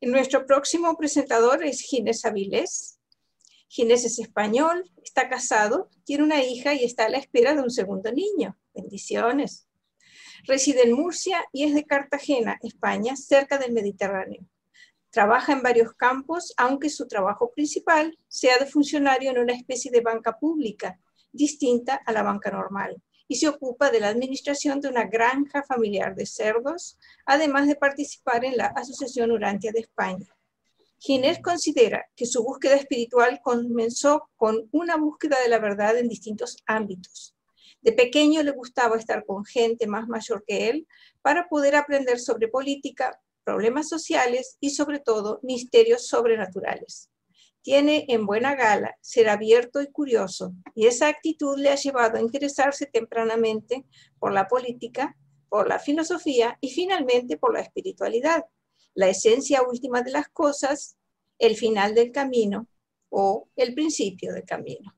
Nuestro próximo presentador es Ginés Avilés. Ginés es español, está casado, tiene una hija y está a la espera de un segundo niño. Bendiciones. Reside en Murcia y es de Cartagena, España, cerca del Mediterráneo. Trabaja en varios campos, aunque su trabajo principal sea de funcionario en una especie de banca pública, distinta a la banca normal, y se ocupa de la administración de una granja familiar de cerdos, además de participar en la Asociación Urantia de España. Ginés considera que su búsqueda espiritual comenzó con una búsqueda de la verdad en distintos ámbitos. De pequeño le gustaba estar con gente más mayor que él para poder aprender sobre política, problemas sociales y sobre todo misterios sobrenaturales. Tiene en buena gala ser abierto y curioso, y esa actitud le ha llevado a interesarse tempranamente por la política, por la filosofía y finalmente por la espiritualidad, la esencia última de las cosas, el final del camino o el principio del camino.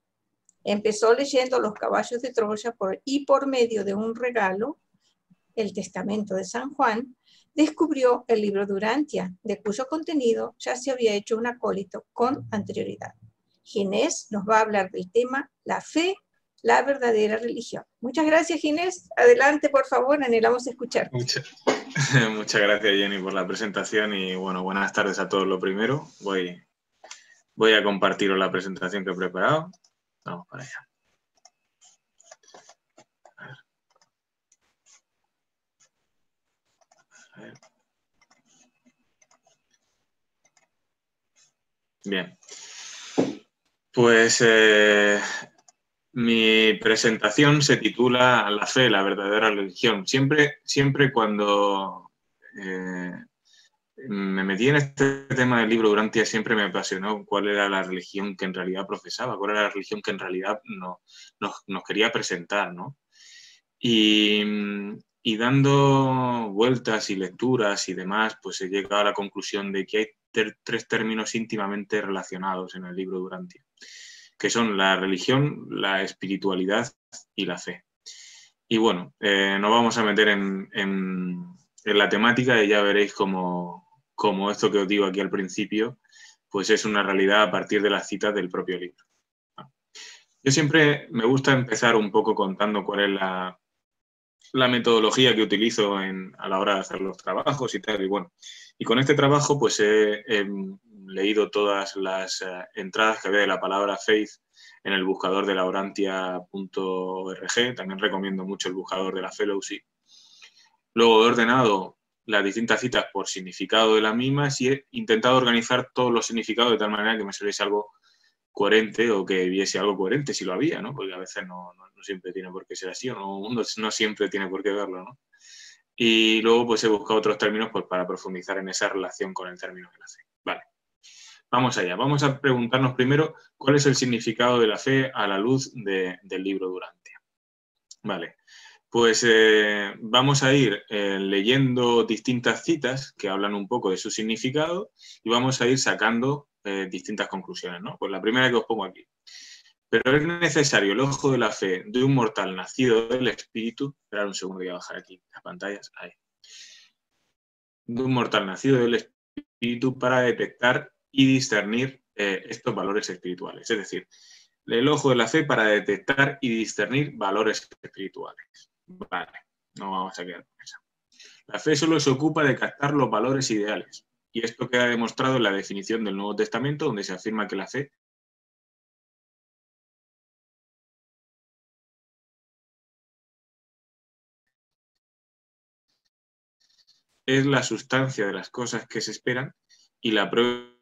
Empezó leyendo Los caballos de Troya y por medio de un regalo, el Testamento de San Juan, descubrió el libro de Urantia, de cuyo contenido ya se había hecho un acólito con anterioridad. Ginés nos va a hablar del tema la fe, la verdadera religión. Muchas gracias, Ginés. Adelante, por favor, anhelamos escucharte. Muchas gracias, Jenny, por la presentación y bueno, buenas tardes a todos. Lo primero, voy a compartiros la presentación que he preparado. Vamos para allá. A ver. Bien. Pues mi presentación se titula La fe, la verdadera religión. Siempre cuando me metí en este tema del libro Urantia, siempre me apasionó cuál era la religión que en realidad profesaba, cuál era la religión que en realidad nos quería presentar, ¿no? Y dando vueltas y lecturas y demás, pues he llegado a la conclusión de que hay tres términos íntimamente relacionados en el libro Urantia, que son la religión, la espiritualidad y la fe. Y bueno, nos vamos a meter en la temática y ya veréis cómo esto que os digo aquí al principio, pues es una realidad a partir de las citas del propio libro. Yo siempre me gusta empezar un poco contando cuál es la metodología que utilizo a la hora de hacer los trabajos y tal. Y bueno, y con este trabajo pues he leído todas las entradas que había de la palabra faith en el buscador de laurantia.org. También recomiendo mucho el buscador de la Fellowship. Luego he ordenado las distintas citas por significado de las mismas y he intentado organizar todos los significados de tal manera que me saliese algo coherente o que viese algo coherente si lo había, ¿no? Porque a veces no siempre tiene por qué ser así, o no siempre tiene por qué verlo, ¿no? Y luego pues he buscado otros términos pues, para profundizar en esa relación con el término de la fe. Vale. Vamos allá. Vamos a preguntarnos primero cuál es el significado de la fe a la luz del libro Urantia. Vale. Pues vamos a ir leyendo distintas citas que hablan un poco de su significado y vamos a ir sacando distintas conclusiones, ¿no? Pues la primera que os pongo aquí. Pero es necesario el ojo de la fe de un mortal nacido del espíritu. Esperad un segundo, voy a bajar aquí las pantallas. Ahí. De un mortal nacido del espíritu para detectar y discernir estos valores espirituales. Es decir, el ojo de la fe para detectar y discernir valores espirituales. Vale, no vamos a quedar con eso. La fe solo se ocupa de captar los valores ideales. Y esto queda demostrado en la definición del Nuevo Testamento, donde se afirma que la fe es la sustancia de las cosas que se esperan y la prueba,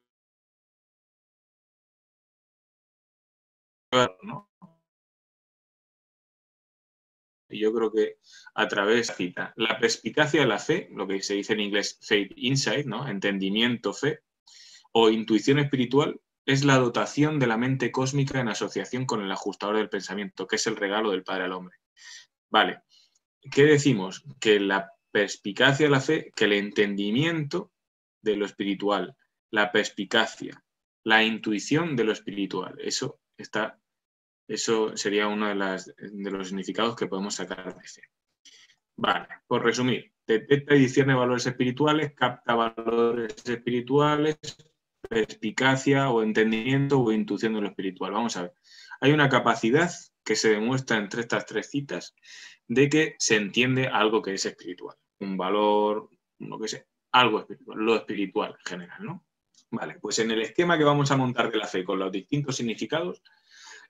¿no? Y yo creo que a través de la perspicacia de la fe, lo que se dice en inglés faith insight, ¿no? Entendimiento, fe, o intuición espiritual, es la dotación de la mente cósmica en asociación con el ajustador del pensamiento, que es el regalo del Padre al hombre. Vale, ¿qué decimos? Que la perspicacia de la fe, que el entendimiento de lo espiritual, la perspicacia, la intuición de lo espiritual, eso sería uno de los significados que podemos sacar de fe. Vale, por resumir, Detecta y discierne valores espirituales, capta valores espirituales, perspicacia o entendimiento o intuición de lo espiritual. Vamos a ver. Hay una capacidad que se demuestra entre estas tres citas de que se entiende algo que es espiritual. Un valor, lo que sea, algo espiritual, lo espiritual en general, ¿no? Vale, pues en el esquema que vamos a montar de la fe con los distintos significados,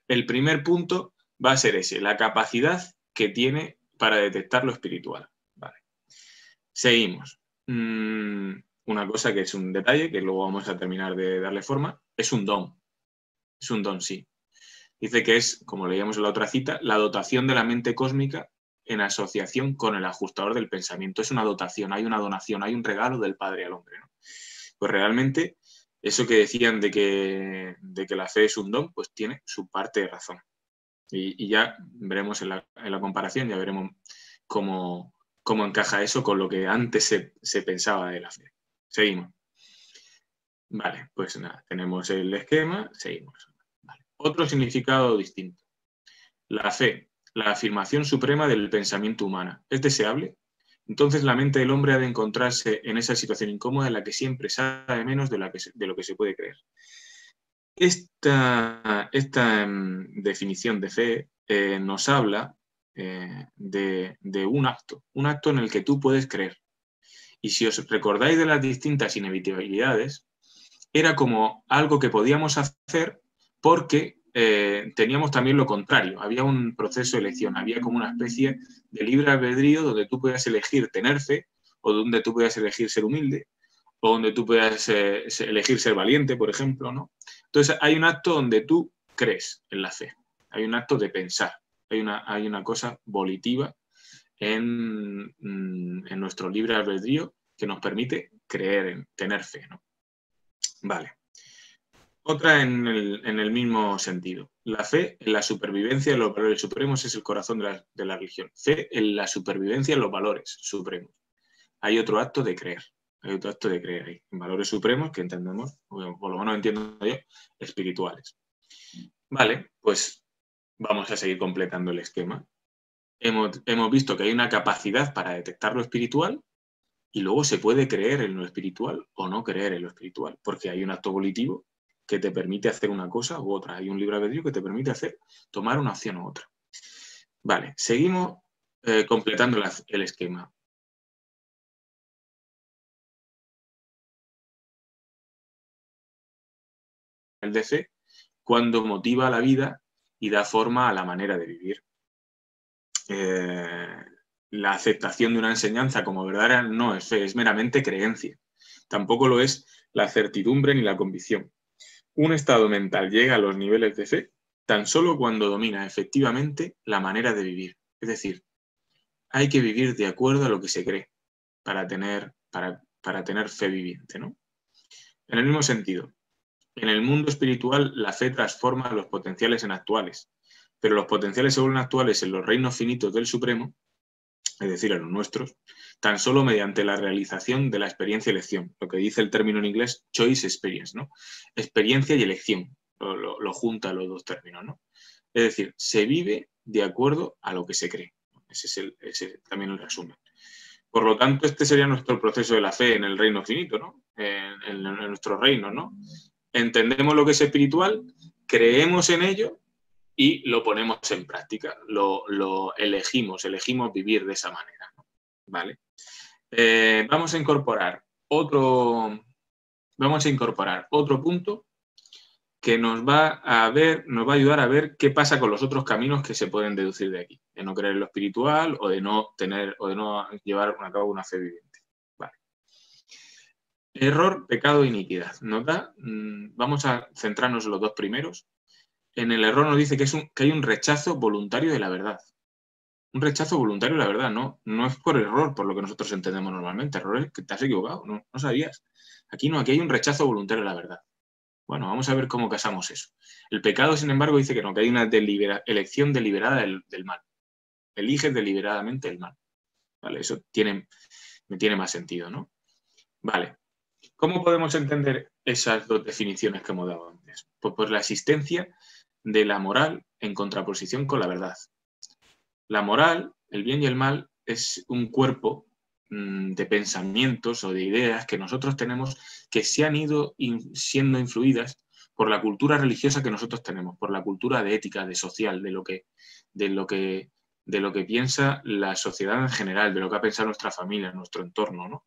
el primer punto va a ser ese, la capacidad que tiene para detectar lo espiritual. Vale. Seguimos. Una cosa que es un detalle, que luego vamos a terminar de darle forma, es un don. Es un don, sí. Dice que es, como leíamos en la otra cita, la dotación de la mente cósmica en asociación con el ajustador del pensamiento. Es una dotación, hay una donación, hay un regalo del Padre al hombre, ¿no? Pues realmente, eso que decían de que la fe es un don, pues tiene su parte de razón. Y ya veremos en la comparación, ya veremos cómo encaja eso con lo que antes se pensaba de la fe. Seguimos. Vale, pues nada, tenemos el esquema, seguimos. Vale. Otro significado distinto. La fe, la afirmación suprema del pensamiento humano. ¿Es deseable? Entonces la mente del hombre ha de encontrarse en esa situación incómoda en la que siempre sabe menos de lo que se puede creer. Esta definición de fe nos habla de un acto en el que tú puedes creer. Y si os recordáis de las distintas inevitabilidades, era como algo que podíamos hacer porque teníamos también lo contrario. Había un proceso de elección, había como una especie de libre albedrío donde tú podías elegir tener fe o donde tú podías elegir ser humilde o donde tú puedas elegir ser valiente, por ejemplo, ¿no? Entonces hay un acto donde tú crees en la fe, hay un acto de pensar, hay una cosa volitiva en nuestro libre albedrío que nos permite creer, en tener fe, ¿no? Vale. Otra en el mismo sentido. La fe en la supervivencia de los valores supremos es el corazón de la religión. Fe en la supervivencia de los valores supremos. Hay otro acto de creer. Hay otro acto de creer ahí. En valores supremos que entendemos, o por lo menos entiendo yo, espirituales. Vale, pues vamos a seguir completando el esquema. Hemos visto que hay una capacidad para detectar lo espiritual y luego se puede creer en lo espiritual o no creer en lo espiritual, porque hay un acto volitivo que te permite hacer una cosa u otra. Hay un libre albedrío que te permite tomar una acción u otra. Vale, seguimos completando el esquema. El de fe, cuando motiva la vida y da forma a la manera de vivir. La aceptación de una enseñanza como verdadera no es fe, es meramente creencia. Tampoco lo es la certidumbre ni la convicción. Un estado mental llega a los niveles de fe tan solo cuando domina efectivamente la manera de vivir. Es decir, hay que vivir de acuerdo a lo que se cree para tener fe viviente, ¿no? En el mismo sentido, en el mundo espiritual la fe transforma los potenciales en actuales, pero los potenciales se vuelven actuales en los reinos finitos del Supremo, es decir, en los nuestros, tan solo mediante la realización de la experiencia-elección, lo que dice el término en inglés choice experience, ¿no? Experiencia y elección, lo junta los dos términos, ¿no? Es decir, se vive de acuerdo a lo que se cree. Ese es también el resumen. Por lo tanto, este sería nuestro proceso de la fe en el reino finito, ¿no? En nuestro reino, ¿no? Entendemos lo que es espiritual, creemos en ello y lo ponemos en práctica, lo elegimos vivir de esa manera, ¿no? ¿Vale? Vamos a incorporar otro punto que nos va a ayudar a ver qué pasa con los otros caminos que se pueden deducir de aquí, de no creer en lo espiritual o de no llevar a cabo una fe viviente. Vale. Error, pecado e iniquidad. Vamos a centrarnos en los dos primeros. En el error nos dice que hay un rechazo voluntario de la verdad. Un rechazo voluntario de la verdad, no es por error, por lo que nosotros entendemos normalmente. Error es que te has equivocado, no sabías. Aquí hay un rechazo voluntario de la verdad. Bueno, vamos a ver cómo casamos eso. El pecado, sin embargo, dice que no, que hay una elección deliberada del mal. Eliges deliberadamente el mal. Vale, eso me tiene más sentido, ¿no? Vale. ¿Cómo podemos entender esas dos definiciones que hemos dado antes? Pues por la existencia de la moral en contraposición con la verdad. La moral, el bien y el mal, es un cuerpo de pensamientos o de ideas que nosotros tenemos que se han ido siendo influidas por la cultura religiosa que nosotros tenemos, por la cultura de ética, de social, de lo que piensa la sociedad en general, de lo que ha pensado nuestra familia, nuestro entorno, ¿no?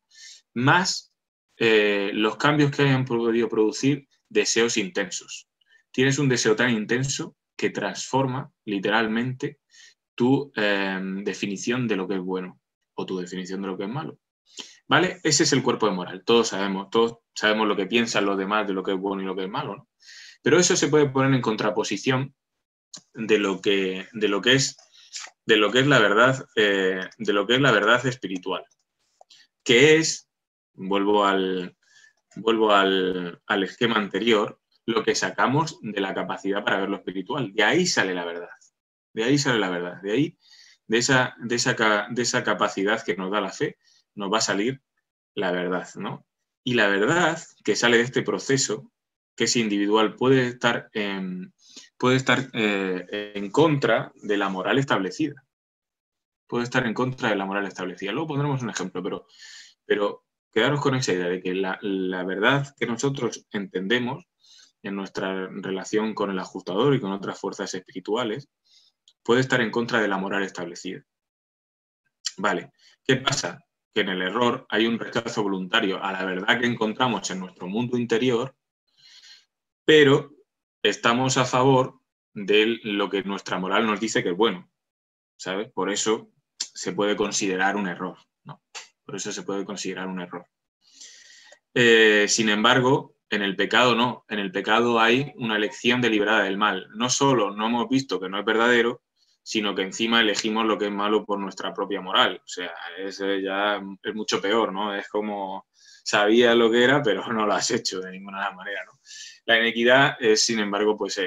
Más los cambios que hayan podido producir deseos intensos. Tienes un deseo tan intenso que transforma literalmente tu definición de lo que es bueno o tu definición de lo que es malo. ¿Vale? Ese es el cuerpo de moral. Todos sabemos lo que piensan los demás de lo que es bueno y lo que es malo, ¿no? Pero eso se puede poner en contraposición de lo que es la verdad, de lo que es la verdad espiritual, que es, vuelvo al esquema anterior, lo que sacamos de la capacidad para ver lo espiritual. De ahí sale la verdad. De ahí sale la verdad. De ahí, de esa capacidad que nos da la fe, nos va a salir la verdad, ¿no? Y la verdad que sale de este proceso, que es individual, puede estar en contra de la moral establecida. Puede estar en contra de la moral establecida. Luego pondremos un ejemplo, pero quedaros con esa idea de que la verdad que nosotros entendemos en nuestra relación con el ajustador y con otras fuerzas espirituales puede estar en contra de la moral establecida. Vale, ¿qué pasa? Que en el error hay un rechazo voluntario a la verdad que encontramos en nuestro mundo interior, pero estamos a favor de lo que nuestra moral nos dice que es bueno, ¿sabes? Por eso se puede considerar un error, ¿no? Por eso se puede considerar un error. Sin embargo, en el pecado no. En el pecado hay una elección deliberada del mal. No solo no hemos visto que no es verdadero, sino que encima elegimos lo que es malo por nuestra propia moral. O sea, ya es mucho peor, ¿no? Es como sabías lo que era, pero no lo has hecho de ninguna manera, ¿no? La inequidad es, sin embargo, pues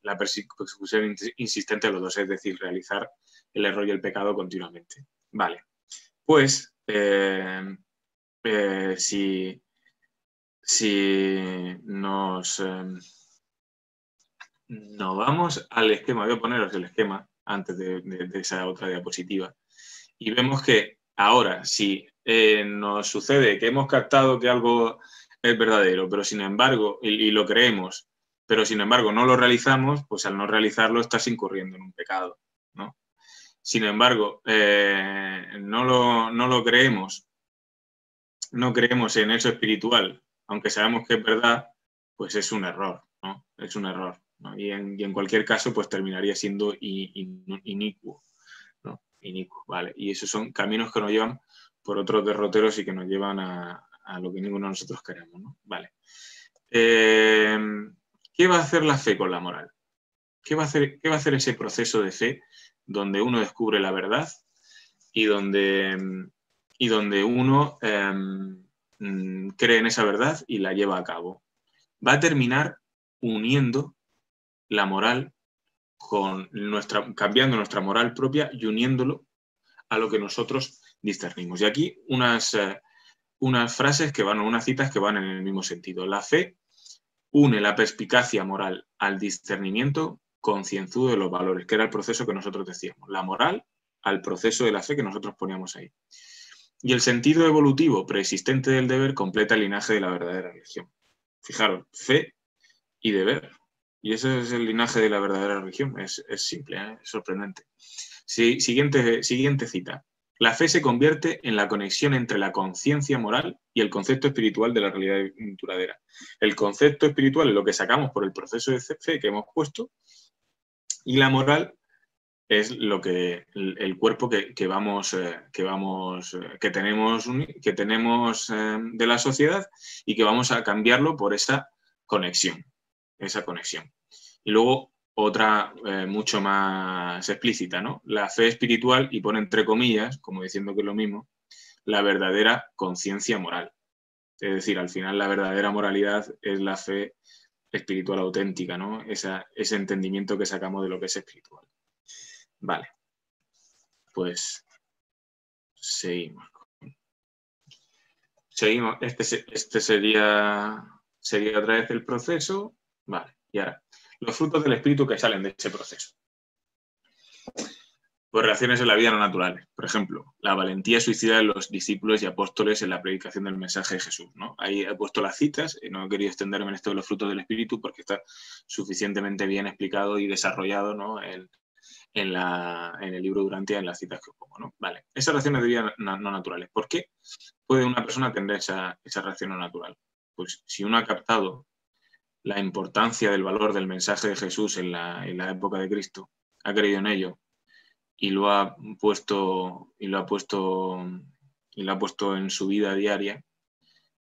la persecución insistente de los dos, es decir, realizar el error y el pecado continuamente. Vale, pues si nos vamos al esquema, voy a poneros el esquema antes de esa otra diapositiva, y vemos que ahora, si nos sucede que hemos captado que algo es verdadero, pero sin embargo, y lo creemos, pero sin embargo no lo realizamos, pues al no realizarlo estás incurriendo en un pecado, ¿no? Sin embargo, no lo creemos, no creemos en eso espiritual, aunque sabemos que es verdad, pues es un error, ¿no? Es un error, ¿no? Y en cualquier caso, pues terminaría siendo inicuo, ¿no? Inicuo, ¿vale? Y esos son caminos que nos llevan por otros derroteros y que nos llevan a lo que ninguno de nosotros queremos, ¿no? Vale. ¿Qué va a hacer la fe con la moral? ¿Qué va a hacer ese proceso de fe donde uno descubre la verdad y donde uno cree en esa verdad y la lleva a cabo? Va a terminar uniendo la moral cambiando nuestra moral propia y uniéndolo a lo que nosotros discernimos. Y aquí unas frases unas citas que van en el mismo sentido. La fe une la perspicacia moral al discernimiento concienzudo de los valores, que era el proceso que nosotros decíamos. La moral al proceso de la fe que nosotros poníamos ahí. Y el sentido evolutivo preexistente del deber completa el linaje de la verdadera religión. Fijaros, fe y deber. Y ese es el linaje de la verdadera religión. Es simple, ¿eh? Es sorprendente. Siguiente cita. La fe se convierte en la conexión entre la conciencia moral y el concepto espiritual de la realidad duradera. El concepto espiritual es lo que sacamos por el proceso de fe que hemos puesto, y la moral es el cuerpo que tenemos de la sociedad y que vamos a cambiarlo por esa conexión. Y luego otra mucho más explícita, ¿no? La fe espiritual, y pone entre comillas, como diciendo que es lo mismo, la verdadera conciencia moral. Es decir, al final la verdadera moralidad es la fe espiritual auténtica, ¿no? Ese entendimiento que sacamos de lo que es espiritual. Vale, pues seguimos. Este sería otra vez el proceso. Vale, y ahora, los frutos del espíritu que salen de ese proceso. Pues reacciones en la vida no naturales. Por ejemplo, la valentía suicida de los discípulos y apóstoles en la predicación del mensaje de Jesús, ¿no? Ahí he puesto las citas, y no he querido extenderme en esto de los frutos del Espíritu porque está suficientemente bien explicado y desarrollado, ¿no? en el libro Durantia, en las citas que os pongo, ¿no? Vale. Esas reacciones de vida no naturales. ¿Por qué puede una persona tener esa reacción no natural? Pues si uno ha captado la importancia del valor del mensaje de Jesús en la época de Cristo, ha creído en ello, y lo ha puesto en su vida diaria,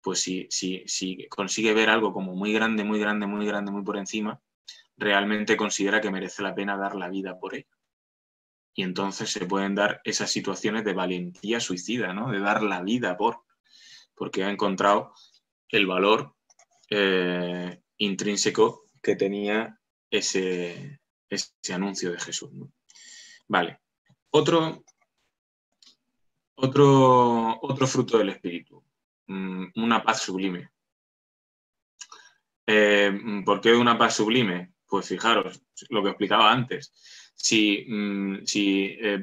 pues si consigue ver algo como muy grande, muy grande, muy grande, muy por encima, realmente considera que merece la pena dar la vida por ello. Y entonces se pueden dar esas situaciones de valentía suicida, ¿no? De dar la vida porque ha encontrado el valor intrínseco que tenía ese anuncio de Jesús, ¿no? Vale. Otro fruto del espíritu, una paz sublime. ¿Por qué una paz sublime? Pues fijaros, lo que explicaba antes. Si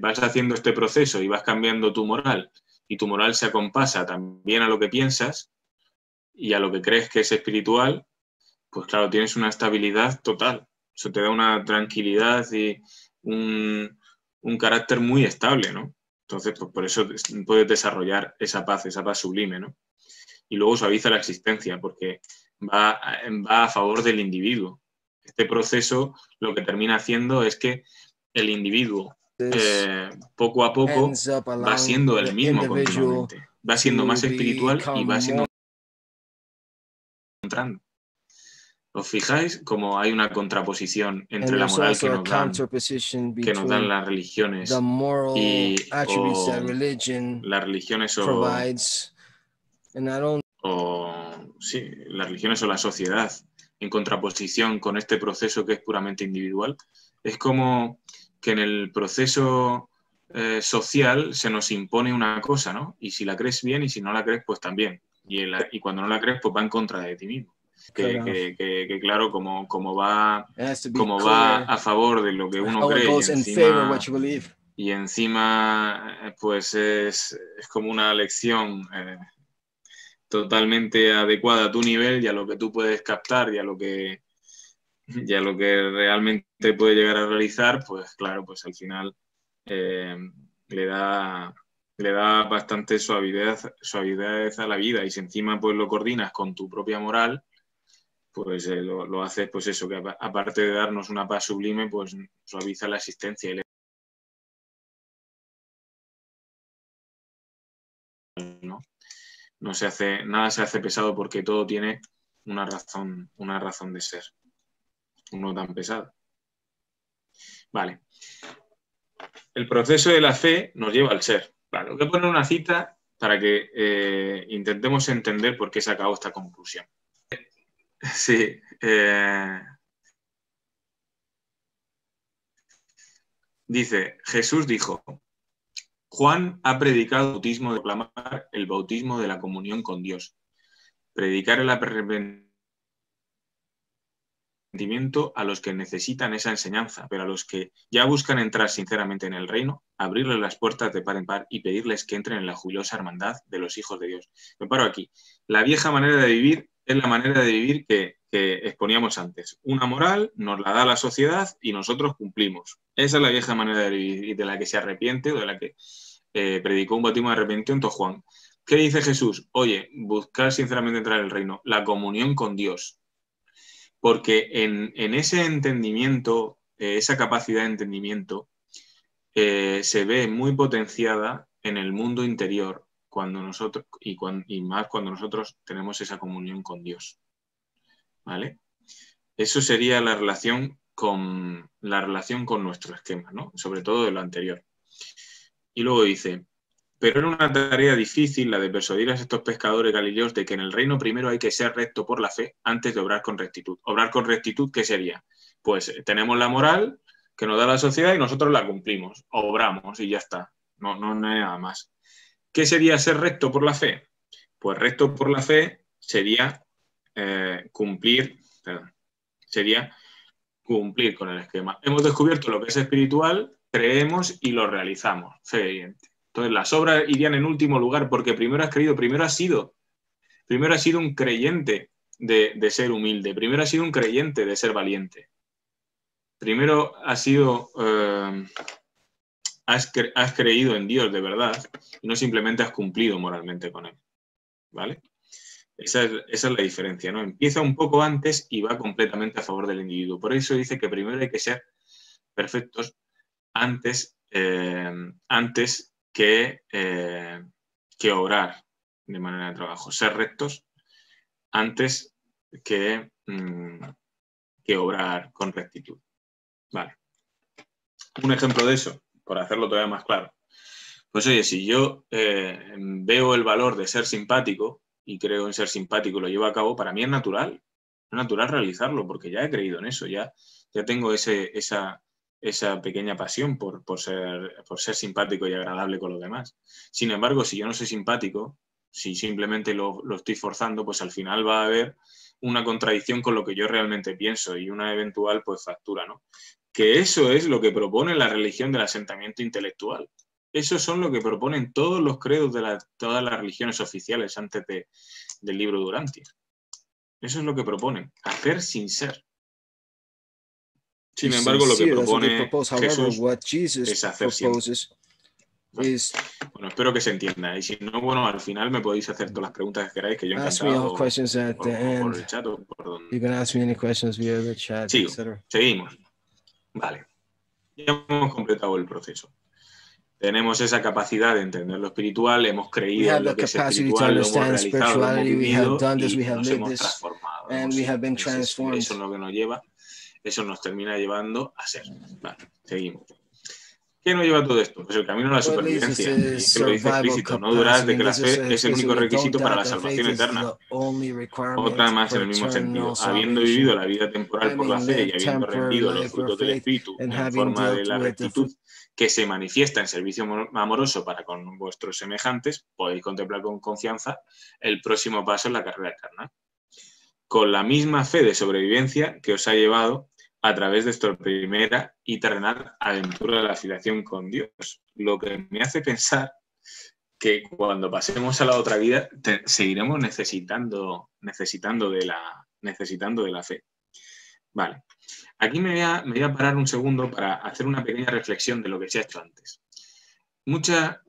vas haciendo este proceso y vas cambiando tu moral, y tu moral se acompasa también a lo que piensas y a lo que crees que es espiritual, pues claro, tienes una estabilidad total. Eso te da una tranquilidad y un carácter muy estable, ¿no? Entonces, pues por eso puedes desarrollar esa paz sublime, ¿no? Y luego suaviza la existencia, porque va a favor del individuo. Este proceso lo que termina haciendo es que el individuo poco a poco va siendo el mismo continuamente, va siendo más espiritual y va siendo encontrando. ¿Os fijáis cómo hay una contraposición entre la moral que nos dan las religiones y las religiones las religiones o la sociedad, en contraposición con este proceso que es puramente individual? Es como que en el proceso social se nos impone una cosa, ¿no? Y si la crees bien, y si no la crees, pues también. Y cuando no la crees, pues va en contra de ti mismo. Que claro, como va a favor de lo que uno cree, y encima pues es como una lección totalmente adecuada a tu nivel y a lo que tú puedes captar y a lo que realmente puede llegar a realizar, pues claro, pues al final le da bastante suavidad a la vida. Y si encima pues lo coordinas con tu propia moral, pues lo haces, pues eso, que aparte de darnos una paz sublime, pues suaviza la existencia y nada se hace pesado, porque todo tiene una razón de ser, no tan pesado. Vale. El proceso de la fe nos lleva al ser. Vale, voy a poner una cita para que intentemos entender por qué se acabó esta conclusión. Sí. Dice, Jesús dijo: Juan ha predicado el bautismo de proclamar el bautismo de la comunión con Dios, predicar el arrepentimiento a los que necesitan esa enseñanza, pero a los que ya buscan entrar sinceramente en el reino, abrirles las puertas de par en par y pedirles que entren en la jubilosa hermandad de los hijos de Dios. Me paro aquí. La vieja manera de vivir es la manera de vivir que exponíamos antes. Una moral nos la da la sociedad y nosotros cumplimos. Esa es la vieja manera de vivir, y de la que se arrepiente, o de la que predicó un bautismo de arrepentimiento Juan. ¿Qué dice Jesús? Oye, buscar sinceramente entrar en el reino, la comunión con Dios. Porque en ese entendimiento, esa capacidad de entendimiento, se ve muy potenciada en el mundo interior cuando nosotros, y más cuando nosotros tenemos esa comunión con Dios. ¿Vale? Eso sería la relación con nuestro esquema, ¿no? Sobre todo de lo anterior. Y luego dice: pero era una tarea difícil la de persuadir a estos pescadores galileos de que en el reino primero hay que ser recto por la fe antes de obrar con rectitud. ¿Obrar con rectitud qué sería? Pues tenemos la moral que nos da la sociedad y nosotros la cumplimos, obramos y ya está. No hay nada más. ¿Qué sería ser recto por la fe? Pues recto por la fe sería cumplir con el esquema. Hemos descubierto lo que es espiritual, creemos y lo realizamos. Fe evidente. Entonces, las obras irían en último lugar porque primero has creído, primero has sido un creyente de ser humilde, primero has sido un creyente de ser valiente. Primero has sido, has creído en Dios de verdad y no simplemente has cumplido moralmente con Él. ¿Vale? Esa es la diferencia, ¿no? Empieza un poco antes y va completamente a favor del individuo. Por eso dice que primero hay que ser perfectos antes que obrar de manera de trabajo. Ser rectos antes que obrar con rectitud. Vale. Un ejemplo de eso, por hacerlo todavía más claro. Pues oye, si yo veo el valor de ser simpático y creo en ser simpático y lo llevo a cabo, para mí es natural realizarlo, porque ya he creído en eso, ya tengo esa pequeña pasión por ser simpático y agradable con los demás. Sin embargo, si yo no soy simpático, si simplemente lo estoy forzando, pues al final va a haber una contradicción con lo que yo realmente pienso y una eventual pues factura, ¿no? Que eso es lo que propone la religión del asentamiento intelectual. Eso son lo que proponen todos los credos de todas las religiones oficiales antes del libro de Urantia. Eso es lo que proponen, hacer sin ser. Sin embargo, lo que propone Jesús es hacer siempre. ¿Vale? Bueno, espero que se entienda. Y si no, bueno, al final me podéis hacer todas las preguntas que queráis, que yo encantado por el chat o por donde. Seguimos. Vale. Ya hemos completado el proceso. Tenemos esa capacidad de entender lo espiritual, hemos creído en lo que es espiritual, lo hemos realizado, lo hemos vivido y nos hemos transformado. Eso es lo que nos lleva, eso nos termina llevando a ser. Vale, seguimos. ¿Qué nos lleva a todo esto? Pues el camino a la supervivencia. Y es que lo dice explícito, no dudarás de que la fe es el único requisito para la salvación eterna. Otra más en el mismo sentido. Habiendo vivido la vida temporal por la fe y habiendo rendido los frutos del Espíritu en forma de la rectitud que se manifiesta en servicio amoroso para con vuestros semejantes, podéis contemplar con confianza el próximo paso en la carrera eterna. Con la misma fe de sobrevivencia que os ha llevado a través de esta primera y terrenal aventura de la filiación con Dios. Lo que me hace pensar que cuando pasemos a la otra vida seguiremos necesitando de la fe. Vale. Aquí me voy a parar un segundo para hacer una pequeña reflexión de lo que se ha hecho antes. Mucha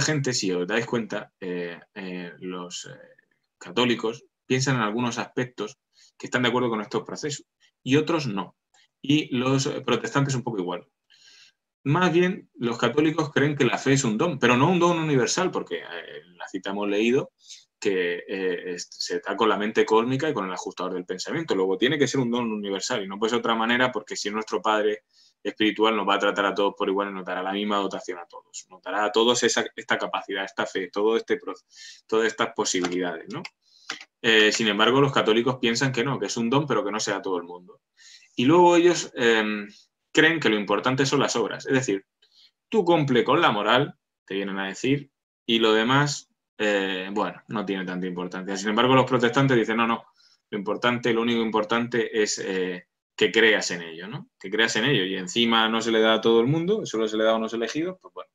gente, si os dais cuenta, los católicos piensan en algunos aspectos que están de acuerdo con estos procesos y otros no. Y los protestantes un poco igual. Más bien, los católicos creen que la fe es un don, pero no un don universal, porque en la cita hemos leído que se da con la mente cósmica y con el ajustador del pensamiento. Luego tiene que ser un don universal y no puede ser de otra manera, porque si nuestro Padre espiritual nos va a tratar a todos por igual y nos dará la misma dotación a todos. Nos dará a todos esta capacidad, esta fe, todas estas posibilidades, ¿no? Sin embargo, los católicos piensan que no, que es un don, pero que no sea a todo el mundo. Y luego ellos creen que lo importante son las obras. Es decir, tú cumple con la moral, te vienen a decir, y lo demás, bueno, no tiene tanta importancia. Sin embargo, los protestantes dicen, no, lo único importante es que creas en ello, ¿no? Que creas en ello. Y encima no se le da a todo el mundo, solo se le da a unos elegidos, pues bueno.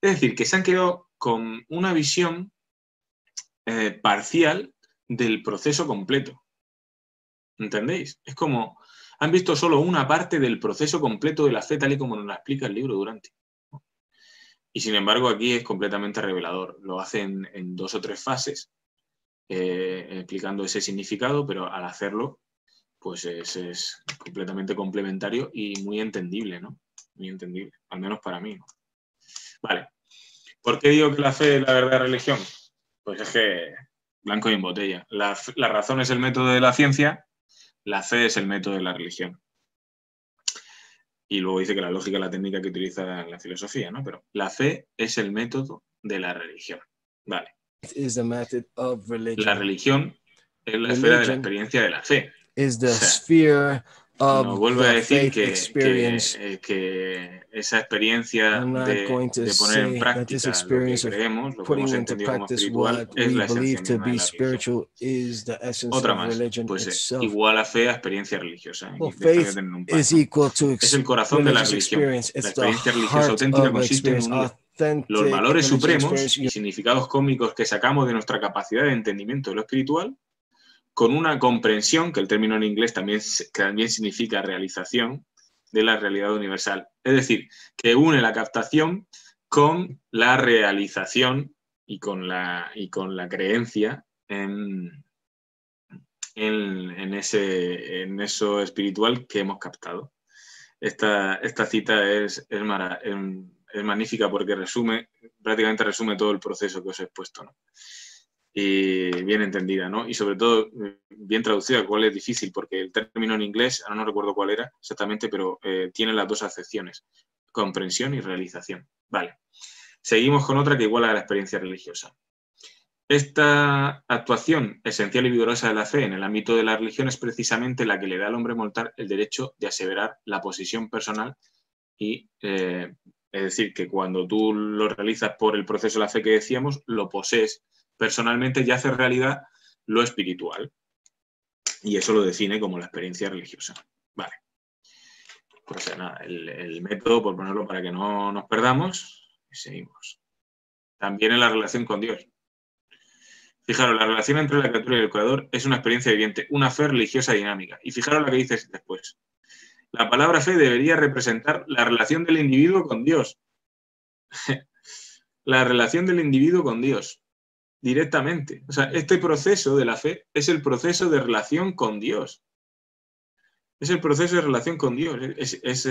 Es decir, que se han quedado con una visión parcial del proceso completo. ¿Entendéis? Es como, han visto solo una parte del proceso completo de la fe, tal y como nos la explica el libro Durante. Y sin embargo, aquí es completamente revelador. Lo hacen en 2 o 3 fases, explicando ese significado, pero al hacerlo, pues es completamente complementario y muy entendible, ¿no? Muy entendible, al menos para mí, ¿no? Vale. ¿Por qué digo que la fe es la verdadera religión? Pues es que blanco y en botella. La razón es el método de la ciencia, la fe es el método de la religión. Y luego dice que la lógica es la técnica que utiliza la filosofía, ¿no? Pero la fe es el método de la religión. Vale. La religión es la esfera de la experiencia de la fe. Is the sphere nos vuelve a decir que esa experiencia de poner en práctica lo que creemos, lo que hemos entendido como espiritual, es la esencia misma de la religión. Otra más, pues igual a fe a experiencia religiosa. Es el corazón de la religión. La experiencia religiosa auténtica consiste en unir los valores supremos y significados cósmicos que sacamos de nuestra capacidad de entendimiento de lo espiritual, con una comprensión, que el término en inglés también significa realización, de la realidad universal. Es decir, que une la captación con la realización y con la creencia en eso espiritual que hemos captado. Esta cita es magnífica porque prácticamente resume todo el proceso que os he expuesto, ¿no? Y bien entendida, ¿no? Y sobre todo bien traducida, cual es difícil, porque el término en inglés, ahora no recuerdo cuál era exactamente, pero tiene las dos acepciones, comprensión y realización. Vale. Seguimos con otra que iguala a la experiencia religiosa. Esta actuación esencial y vigorosa de la fe en el ámbito de la religión es precisamente la que le da al hombre mortal el derecho de aseverar la posición personal y, es decir, que cuando tú lo realizas por el proceso de la fe que decíamos, lo posees personalmente y hace realidad lo espiritual. Y eso lo define como la experiencia religiosa. Vale. Pues nada, el método, por ponerlo para que no nos perdamos, y seguimos. También en la relación con Dios. Fijaros, la relación entre la criatura y el creador es una experiencia viviente, una fe religiosa dinámica. Y fijaros lo que dice después. La palabra fe debería representar la relación del individuo con Dios. La relación del individuo con Dios. Directamente. O sea, este proceso de la fe es el proceso de relación con Dios. Es el proceso de relación con Dios. Es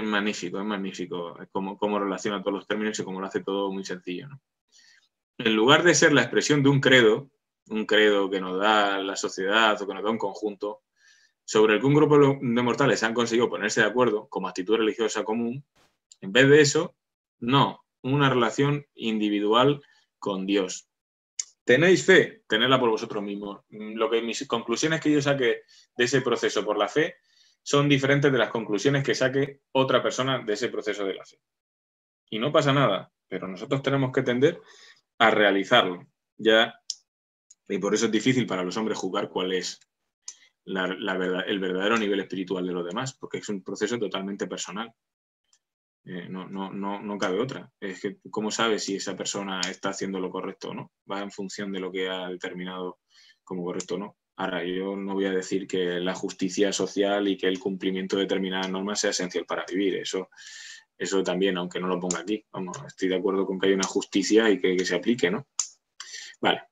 magnífico, es magnífico cómo relaciona todos los términos y cómo lo hace todo muy sencillo, ¿no? En lugar de ser la expresión de un credo que nos da la sociedad o que nos da un conjunto, sobre el que un grupo de mortales han conseguido ponerse de acuerdo como actitud religiosa común, en vez de eso, no, una relación individual con Dios. ¿Tenéis fe? Tenedla por vosotros mismos. Mis conclusiones que yo saqué de ese proceso por la fe son diferentes de las conclusiones que saque otra persona de ese proceso de la fe. Y no pasa nada, pero nosotros tenemos que tender a realizarlo. Y por eso es difícil para los hombres juzgar cuál es el verdadero nivel espiritual de los demás, porque es un proceso totalmente personal. No cabe otra. Es que, ¿cómo sabes si esa persona está haciendo lo correcto o no? Va en función de lo que ha determinado como correcto o no. Ahora, yo no voy a decir que la justicia social y que el cumplimiento de determinadas normas sea esencial para vivir. Eso también, aunque no lo ponga aquí. Vamos, estoy de acuerdo con que hay una justicia y que se aplique, ¿no? Vale.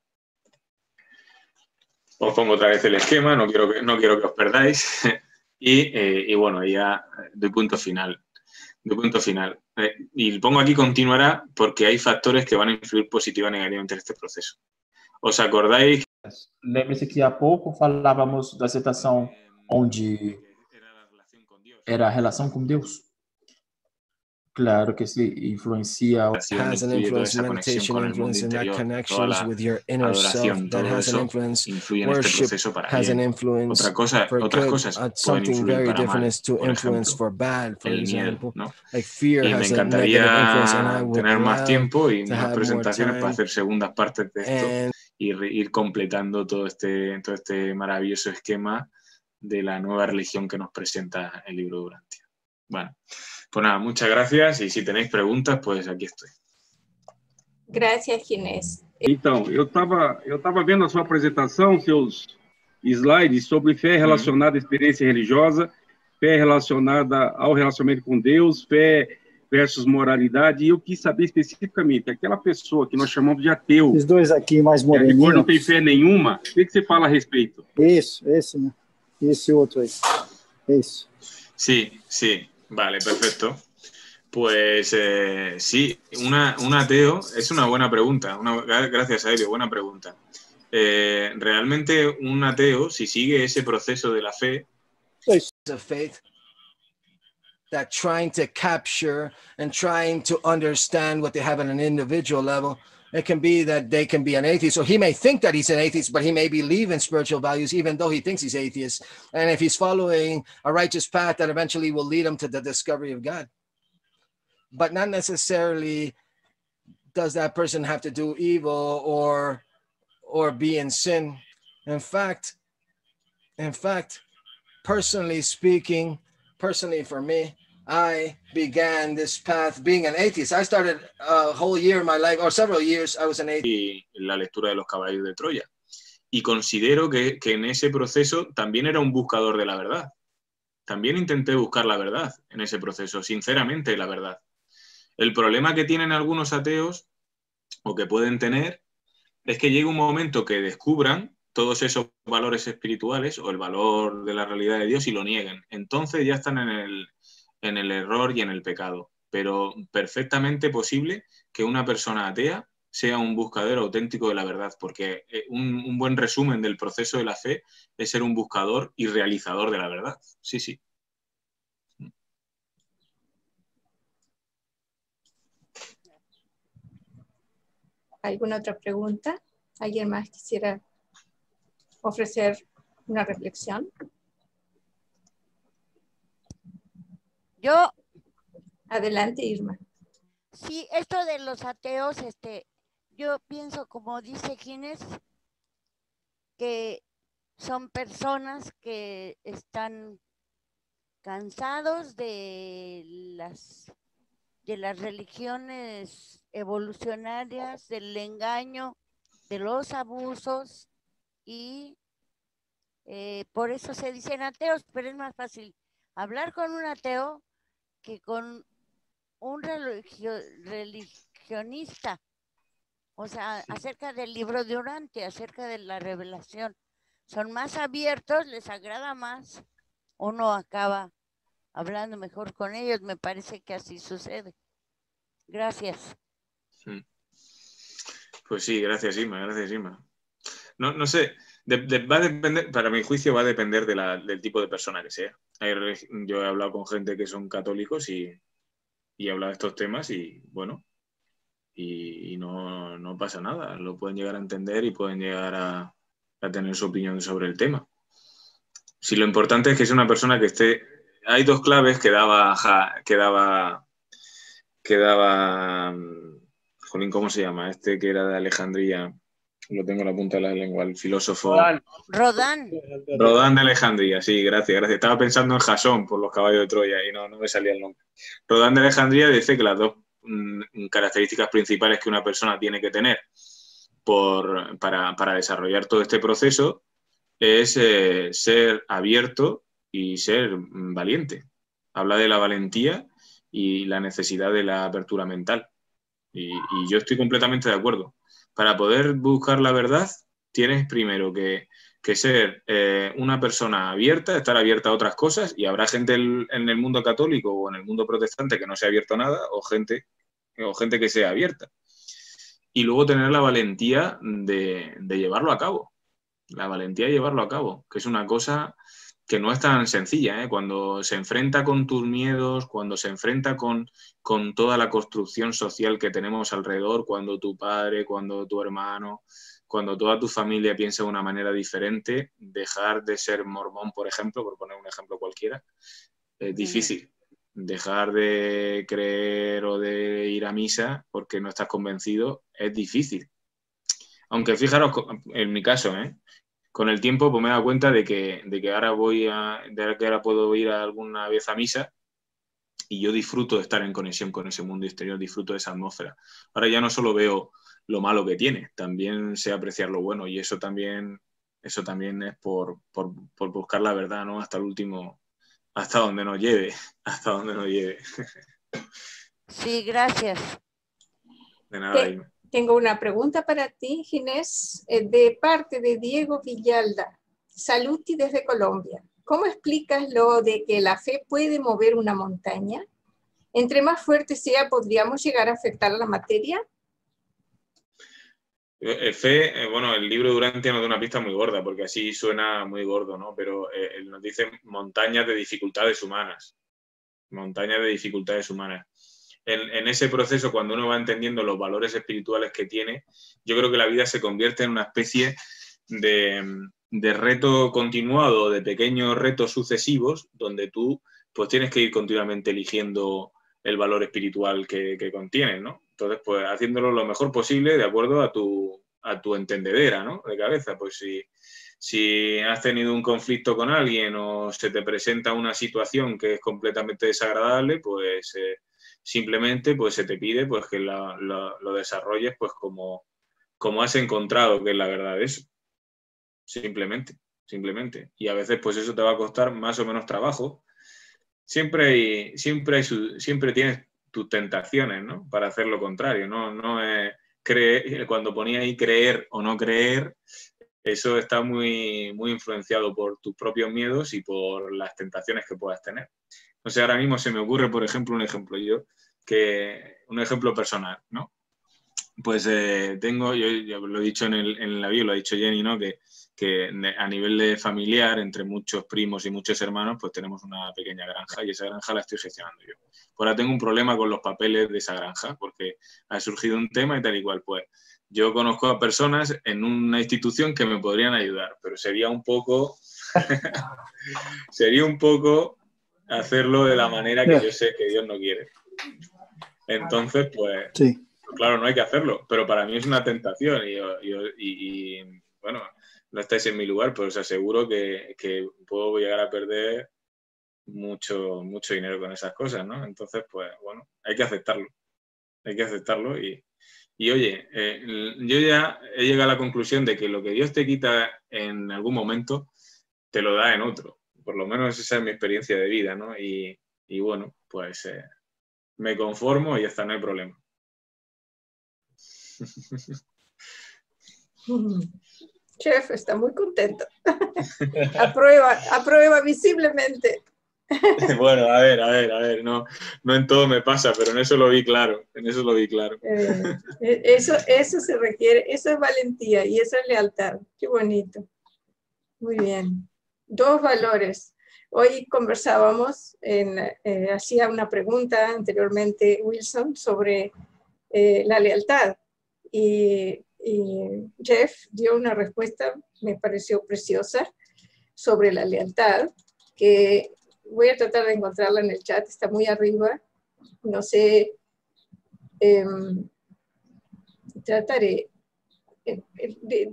Os pongo otra vez el esquema, no quiero que os perdáis. y bueno, ya doy punto final. Y pongo aquí continuará porque hay factores que van a influir positiva o negativamente en este proceso. ¿Os acordáis? Lembre-se que há pouco falávamos da citação onde era a relação com Deus. Claro que sí, influencia. Has an influence, meditation influence, and that connections with your inner self, that has an influence, worship has an influence for good, something very different is to influence for bad, for example, like fear has a negative influence, and I would tener más tiempo y to más have more presentaciones para time. hacer segundas partes de esto y ir completando todo este maravilloso esquema de la nueva religión que nos presenta el libro de Urantia. Bueno, pues nada, muchas gracias y si tenéis preguntas, pues aquí estoy. Gracias, Ginés. Então, eu tava vendo a sua apresentação, seus slides sobre fé relacionada à experiência religiosa, fé relacionada ao relacionamento com Deus, fé versus moralidade, e eu quis saber especificamente, aquela pessoa que nós chamamos de ateu, Os dois aqui mais que a rigor moreninhos. não tem fé nenhuma, o que você fala a respeito? Isso, esse, né? E esse outro aí. Isso. Sí, vale, perfecto. Pues sí, un ateo es una buena pregunta. Gracias, Aelio, buena pregunta. Realmente un ateo, si sigue ese proceso de la fe, that trying to capture and trying to understand what they have at an individual level. It can be that they can be an atheist, or he may think that he's an atheist, but he may believe in spiritual values, even though he thinks he's atheist. And if he's following a righteous path, that eventually will lead him to the discovery of God. But not necessarily does that person have to do evil or be in sin. In fact, personally speaking, personally for me, I began this path being an atheist. I started a whole year of my life, or several years, I was an atheist. Y la lectura de los caballos de Troya. Y considero que en ese proceso también era un buscador de la verdad. También intenté buscar la verdad en ese proceso, sinceramente la verdad. El problema que tienen algunos ateos, o que pueden tener, es que llega un momento que descubran todos esos valores espirituales o el valor de la realidad de Dios y lo nieguen. Entonces ya están en el error y en el pecado. Pero perfectamente posible que una persona atea sea un buscador auténtico de la verdad, porque un buen resumen del proceso de la fe es ser un buscador y realizador de la verdad. Sí, sí. ¿Alguna otra pregunta? ¿Alguien más quisiera ofrecer una reflexión? Yo. Adelante, Irma. Sí, esto de los ateos, yo pienso, como dice Ginés, que son personas que están cansados de las religiones evolucionarias, del engaño, de los abusos, y por eso se dicen ateos, pero es más fácil hablar con un ateo que con un religionista, o sea, acerca del libro de Orante, acerca de la revelación. Son más abiertos, les agrada más, uno acaba hablando mejor con ellos, me parece que así sucede. Gracias. Pues sí, gracias, Irma, gracias, Irma. No sé, va a depender, para mi juicio va a depender del tipo de persona que sea. Yo he hablado con gente que son católicos y he hablado de estos temas y, bueno, y no pasa nada. Lo pueden llegar a entender y pueden llegar a tener su opinión sobre el tema. Si lo importante es que sea una persona que esté... Hay dos claves que daba jolín, ¿cómo se llama? Este que era de Alejandría, lo tengo en la punta de la lengua, el filósofo... Rodán de Alejandría, sí, gracias. Estaba pensando en Jasón por los caballos de Troya y no me salía el nombre. Rodán de Alejandría dice que las dos características principales que una persona tiene que tener para desarrollar todo este proceso es ser abierto y ser valiente. Habla de la valentía y la necesidad de la apertura mental. Y yo estoy completamente de acuerdo. Para poder buscar la verdad, tienes primero que ser una persona abierta, estar abierta a otras cosas, y habrá gente en el mundo católico o en el mundo protestante que no se ha abierto a nada, o gente que sea abierta. Y luego tener la valentía de llevarlo a cabo. La valentía de llevarlo a cabo, que es una cosa que no es tan sencilla, ¿eh? Cuando se enfrenta con tus miedos, cuando se enfrenta con toda la construcción social que tenemos alrededor, cuando tu padre, cuando tu hermano, cuando toda tu familia piensa de una manera diferente, dejar de ser mormón, por ejemplo, por poner un ejemplo cualquiera, es difícil. Dejar de creer o de ir a misa porque no estás convencido es difícil. Aunque fijaros, en mi caso, con el tiempo pues me he dado cuenta de que ahora puedo ir alguna vez a misa y yo disfruto de estar en conexión con ese mundo exterior, disfruto de esa atmósfera. Ahora ya no solo veo lo malo que tiene, también sé apreciar lo bueno, y eso también es por buscar la verdad, ¿no? Hasta el último, hasta donde nos lleve. Sí, gracias. De nada, Irma. Tengo una pregunta para ti, Ginés, de parte de Diego Villalda. Saluti desde Colombia. ¿Cómo explicas lo de que la fe puede mover una montaña? Entre más fuerte sea, ¿podríamos llegar a afectar a la materia? Bueno, el libro de Durante nos da una pista muy gorda, porque así suena muy gordo, ¿no? Pero él nos dice montañas de dificultades humanas. montañas de dificultades humanas. En ese proceso, cuando uno va entendiendo los valores espirituales que tiene, yo creo que la vida se convierte en una especie de reto continuado, de pequeños retos sucesivos, donde tú pues tienes que ir continuamente eligiendo el valor espiritual que contiene, ¿no? Entonces, pues haciéndolo lo mejor posible de acuerdo a tu entendedera, ¿no? De cabeza. Pues si has tenido un conflicto con alguien o se te presenta una situación que es completamente desagradable, pues simplemente pues se te pide pues que lo desarrolles pues como has encontrado que es la verdad de eso. Simplemente. Y a veces pues eso te va a costar más o menos trabajo. Siempre tienes tus tentaciones, ¿no? Para hacer lo contrario, no es creer, cuando ponía ahí creer o no creer, eso está muy, muy influenciado por tus propios miedos y por las tentaciones que puedas tener. O sea, ahora mismo se me ocurre, por ejemplo, un ejemplo personal, ¿no? Pues yo lo he dicho en la bio, lo ha dicho Jenny, ¿no? Que a nivel de familiar, entre muchos primos y muchos hermanos, pues tenemos una pequeña granja y esa granja la estoy gestionando yo. Ahora tengo un problema con los papeles de esa granja porque ha surgido un tema y tal y cual. Pues yo conozco a personas en una institución que me podrían ayudar, pero sería un poco hacerlo de la manera que yo sé que Dios no quiere. Entonces, pues, sí. Claro, no hay que hacerlo, pero para mí es una tentación y bueno, no estáis en mi lugar, pero os aseguro que puedo llegar a perder mucho dinero con esas cosas, ¿no? Entonces, pues, bueno, hay que aceptarlo y oye, yo ya he llegado a la conclusión de que lo que Dios te quita en algún momento, te lo da en otro. Por lo menos esa es mi experiencia de vida, ¿no? Y bueno, pues me conformo y ya está, no hay problema. Chef está muy contento. aprueba visiblemente. Bueno, a ver, no en todo me pasa, pero en eso lo vi claro, Eso se requiere, eso es valentía y eso es lealtad. Qué bonito. Muy bien. 2 valores. Hoy conversábamos, hacía una pregunta anteriormente Wilson sobre la lealtad y Jeff dio una respuesta, me pareció preciosa, sobre la lealtad, que voy a tratar de encontrarla en el chat, está muy arriba, no sé, trataré.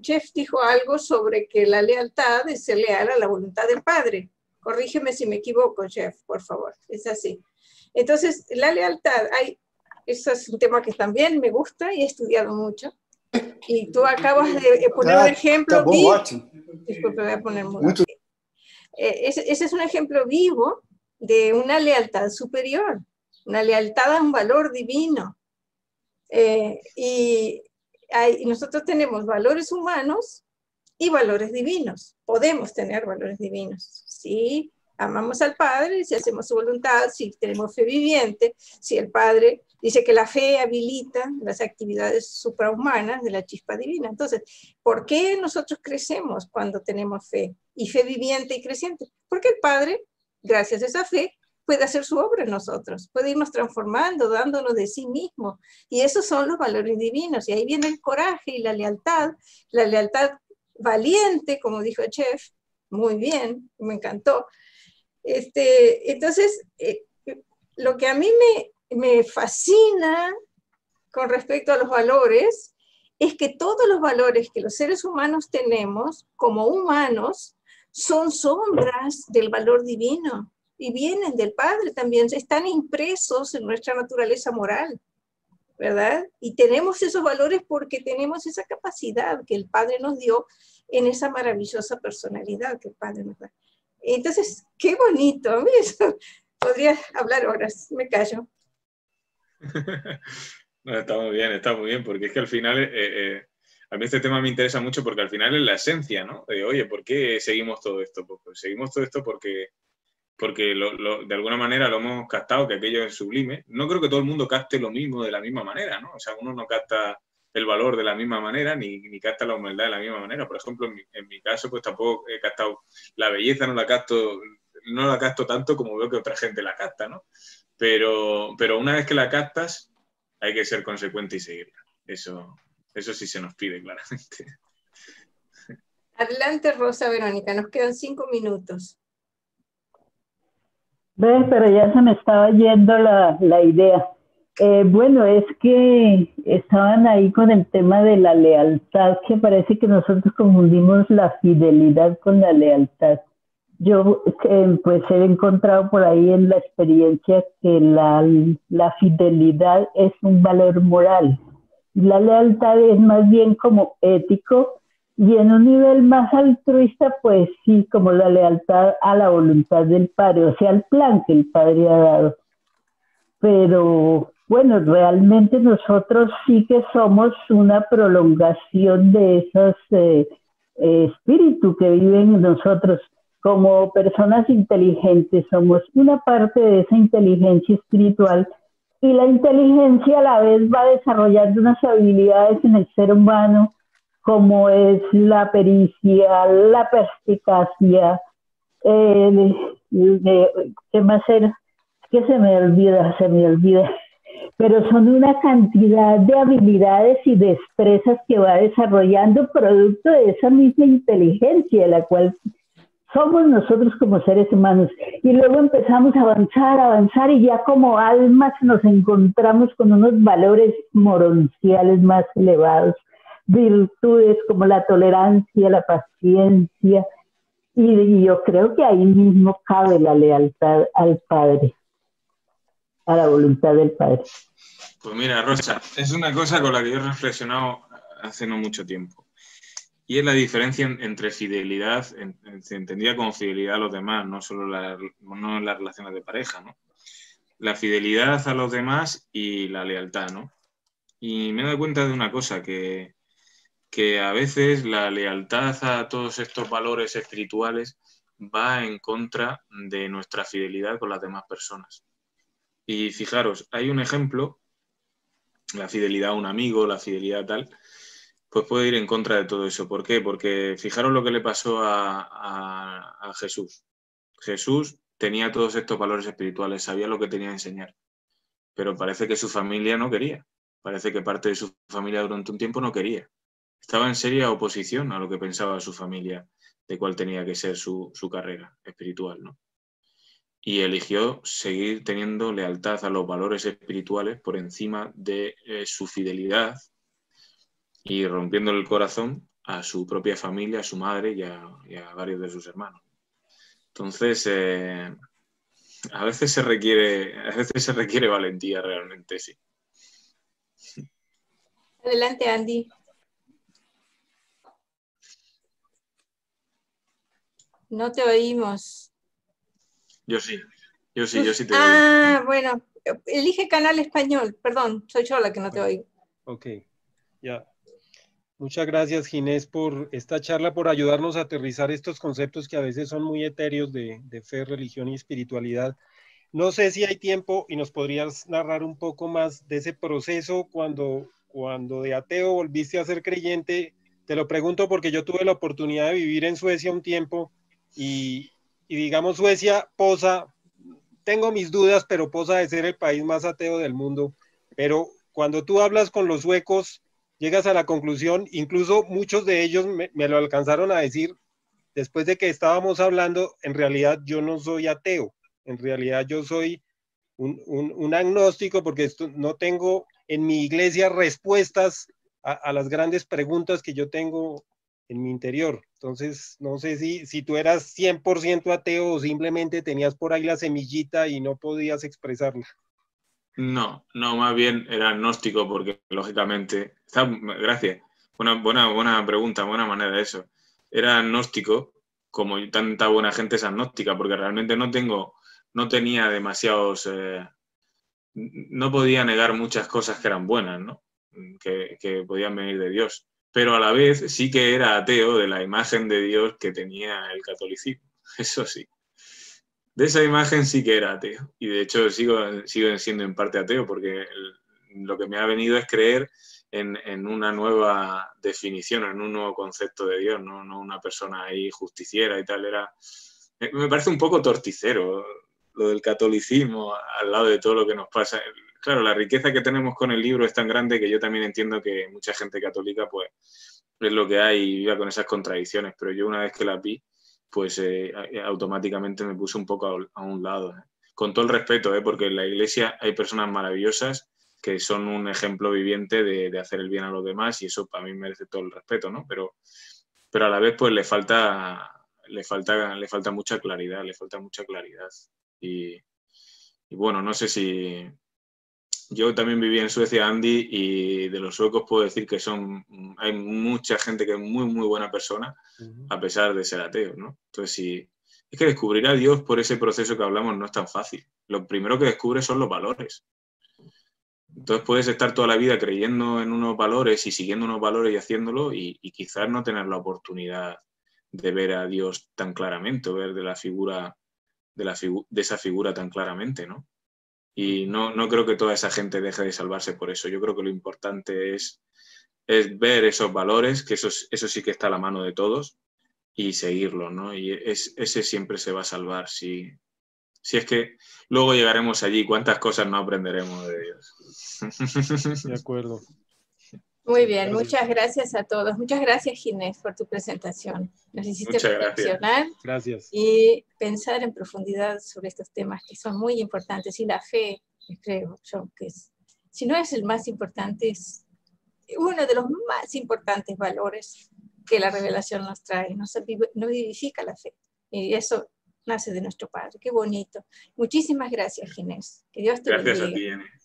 Jeff dijo algo sobre que la lealtad es ser leal a la voluntad del Padre. Corrígeme si me equivoco, Jeff, por favor, es así. Entonces, la lealtad, eso es un tema que también me gusta y he estudiado mucho. Y tú acabas de poner un ejemplo vivo. Disculpe, voy a poner mucho. Ese es un ejemplo vivo de una lealtad superior, una lealtad a un valor divino. Y nosotros tenemos valores humanos y valores divinos. Podemos tener valores divinos. Sí, amamos al Padre, si hacemos su voluntad, si tenemos fe viviente, si el Padre dice que la fe habilita las actividades suprahumanas de la chispa divina. Entonces, ¿por qué nosotros crecemos cuando tenemos fe? Y fe viviente y creciente. Porque el Padre, gracias a esa fe, puede hacer su obra en nosotros, puede irnos transformando, dándonos de sí mismo. Y esos son los valores divinos. Y ahí viene el coraje y la lealtad valiente, como dijo Chef, muy bien, me encantó. Entonces, lo que a mí me fascina con respecto a los valores es que todos los valores que los seres humanos tenemos como humanos son sombras del valor divino y vienen del Padre también, están impresos en nuestra naturaleza moral, ¿verdad? Y tenemos esos valores porque tenemos esa capacidad que el Padre nos dio en esa maravillosa personalidad que el Padre nos da. Entonces, qué bonito, a mí eso, podría hablar horas, me callo. No, está muy bien, porque es que al final, a mí este tema me interesa mucho porque al final es la esencia, ¿no? Oye, ¿por qué seguimos todo esto? Pues seguimos todo esto porque de alguna manera lo hemos captado, que aquello es sublime. No creo que todo el mundo capte lo mismo de la misma manera, ¿no? O sea, uno no capta el valor de la misma manera, ni capta la humildad de la misma manera. Por ejemplo, en mi caso, pues tampoco he captado la belleza, no la capto no la capto tanto como veo que otra gente la capta, ¿no? Pero una vez que la captas, hay que ser consecuente y seguirla. Eso sí se nos pide claramente. Adelante, Rosa Verónica, nos quedan 5 minutos. Ves, pero ya se me estaba yendo la idea. Bueno, es que estaban ahí con el tema de la lealtad, que parece que nosotros confundimos la fidelidad con la lealtad. Yo pues he encontrado por ahí en la experiencia que la fidelidad es un valor moral. La lealtad es más bien como ético y en un nivel más altruista, pues sí, como la lealtad a la voluntad del Padre, o sea, al plan que el Padre ha dado. Pero bueno, realmente nosotros sí que somos una prolongación de esos espíritus que viven en nosotros. Como personas inteligentes somos una parte de esa inteligencia espiritual y la inteligencia a la vez va desarrollando unas habilidades en el ser humano como es la pericia, la perspicacia, ¿qué más era? Que se me olvida, pero son una cantidad de habilidades y destrezas que va desarrollando producto de esa misma inteligencia de la cual somos nosotros como seres humanos. Y luego empezamos a avanzar y ya como almas nos encontramos con unos valores moronciales más elevados, virtudes como la tolerancia, la paciencia, y yo creo que ahí mismo cabe la lealtad al Padre, a la voluntad del Padre. Pues mira, Rosa, es una cosa con la que yo he reflexionado hace no mucho tiempo. Y es la diferencia entre fidelidad, se entendía como fidelidad a los demás, no solo no en las relaciones de pareja, ¿no? La fidelidad a los demás y la lealtad, ¿no? Y me he dado cuenta de una cosa, que a veces la lealtad a todos estos valores espirituales va en contra de nuestra fidelidad con las demás personas. Y fijaros, hay un ejemplo, la fidelidad a un amigo, la fidelidad tal, pues puede ir en contra de todo eso. ¿Por qué? Porque fijaros lo que le pasó a Jesús. Jesús tenía todos estos valores espirituales, sabía lo que tenía que enseñar, pero parece que su familia no quería. Parece que parte de su familia durante un tiempo no quería. Estaba en seria oposición a lo que pensaba su familia de cuál tenía que ser su carrera espiritual, ¿no? Y eligió seguir teniendo lealtad a los valores espirituales por encima de su fidelidad y rompiéndole el corazón a su propia familia, a su madre y a varios de sus hermanos. Entonces, a veces se requiere valentía realmente, sí. Adelante, Andy. No te oímos. Yo sí te oigo. Ah, bueno, elige canal español, perdón, soy yo la que no te oigo. Ok, ya. Muchas gracias, Ginés, por esta charla, por ayudarnos a aterrizar estos conceptos que a veces son muy etéreos de fe, religión y espiritualidad. No sé si hay tiempo y nos podrías narrar un poco más de ese proceso cuando de ateo volviste a ser creyente. Te lo pregunto porque yo tuve la oportunidad de vivir en Suecia un tiempo y digamos Suecia posa, tengo mis dudas, pero posa de ser el país más ateo del mundo. Pero cuando tú hablas con los suecos, llegas a la conclusión, incluso muchos de ellos me lo alcanzaron a decir, después de que estábamos hablando, en realidad yo no soy ateo, en realidad yo soy un agnóstico porque no tengo en mi iglesia respuestas a las grandes preguntas que yo tengo en mi interior. Entonces, no sé si tú eras 100% ateo o simplemente tenías por ahí la semillita y no podías expresarla. No, más bien era agnóstico porque, lógicamente, gracias, buena pregunta, buena manera de eso. Era agnóstico, como tanta buena gente es agnóstica, porque realmente no tenía demasiados, no podía negar muchas cosas que eran buenas, ¿no? Que podían venir de Dios, pero a la vez sí que era ateo de la imagen de Dios que tenía el catolicismo, eso sí. De esa imagen sí que era ateo. Y de hecho sigo siendo en parte ateo porque lo que me ha venido es creer en una nueva definición, en un nuevo concepto de Dios, no una persona ahí justiciera y tal. me parece un poco torticero lo del catolicismo al lado de todo lo que nos pasa. Claro, la riqueza que tenemos con el libro es tan grande que yo también entiendo que mucha gente católica pues es lo que hay y viva con esas contradicciones, pero yo una vez que las vi, pues automáticamente me puse un poco a un lado. Con todo el respeto, porque en la Iglesia hay personas maravillosas que son un ejemplo viviente de hacer el bien a los demás y eso para mí merece todo el respeto, ¿no? Pero a la vez pues le falta mucha claridad, Y bueno, no sé si... Yo también viví en Suecia, Andy, y de los suecos puedo decir que hay mucha gente que es muy, muy buena persona, a pesar de ser ateo, ¿no? Entonces, sí, es que descubrir a Dios por ese proceso que hablamos no es tan fácil. Lo primero que descubres son los valores. Entonces puedes estar toda la vida creyendo en unos valores y siguiendo unos valores y haciéndolo y quizás no tener la oportunidad de ver a Dios tan claramente, o ver de esa figura tan claramente, ¿no? Y no creo que toda esa gente deje de salvarse por eso. Yo creo que lo importante es ver esos valores, que eso sí que está a la mano de todos, y seguirlos, ¿no? Y ese siempre se va a salvar. Si es que luego llegaremos allí, ¿cuántas cosas no aprenderemos de Dios? De acuerdo. Muy bien, muchas gracias a todos. Muchas gracias, Ginés, por tu presentación. Nos hiciste reflexionar y pensar en profundidad sobre estos temas que son muy importantes. Y la fe, creo yo, que si no es el más importante, es uno de los más importantes valores que la revelación nos trae. Nos vivifica la fe. Y eso nace de nuestro Padre. Qué bonito. Muchísimas gracias, Ginés. Que Dios te bendiga. Gracias a ti, Ginés.